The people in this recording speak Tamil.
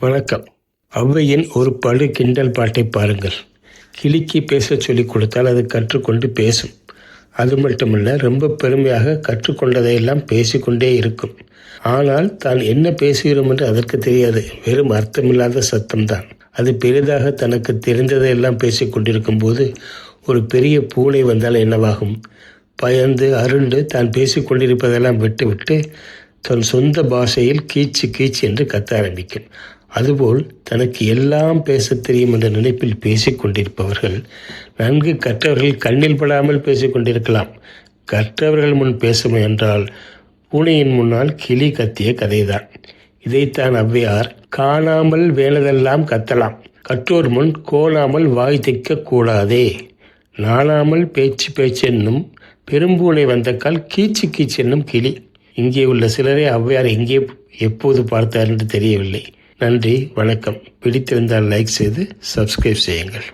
வணக்கம். ஔவையின் ஒரு படு கிண்டல் பாட்டை பாருங்கள். கிளிக்கு பேசச் சொல்லிக் கொடுத்தால் அது கற்றுக்கொண்டு பேசும். அது மட்டுமல்ல, ரொம்ப பெருமையாக கற்றுக்கொண்டதையெல்லாம் பேசிக்கொண்டே இருக்கும். ஆனால் தான் என்ன பேசுகிறோம் என்று அதற்கு தெரியாது. வெறும் அர்த்தமில்லாத சத்தம்தான். அது பெரிதாக தனக்கு தெரிந்ததையெல்லாம் பேசிக் கொண்டிருக்கும் போது ஒரு பெரிய பூனை வந்தால் என்னவாகும்? பயந்து அருண்டு தான் பேசிக் கொண்டிருப்பதெல்லாம் விட்டுவிட்டு தன் சொந்த பாஷையில் கீச்சு கீச்சு என்று கத்த ஆரம்பிக்கும். அதுபோல் தனக்கு எல்லாம் பேசத் தெரியும் என்ற நினைப்பில் பேசிக் கொண்டிருப்பவர்கள் நன்கு கற்றவர்கள் கண்ணில் படாமல் பேசிக் கொண்டிருக்கலாம். கற்றவர்கள் முன் பேச முயன்றால் பூனையின் முன்னால் கிளி கத்திய கதைதான். இதைத்தான் ஔவையார் காணாமல் வேணதெல்லாம் கத்தலாம், கற்றோர் முன் கோணாமல் வாய் தைக்க கூடாதே, நாணாமல் பேச்சு பேச்சென்னும் பெரும்பூனை வந்த கால் கீச்சு கீச்சு என்னும் கிளி. இங்கே உள்ள சிலரை ஔவையார் எங்கே எப்போது பார்த்தார் என்று தெரியவில்லை. நன்றி, வணக்கம். பிடித்திருந்தால் லைக் செய்து சப்ஸ்கிரைப் செய்யுங்கள்.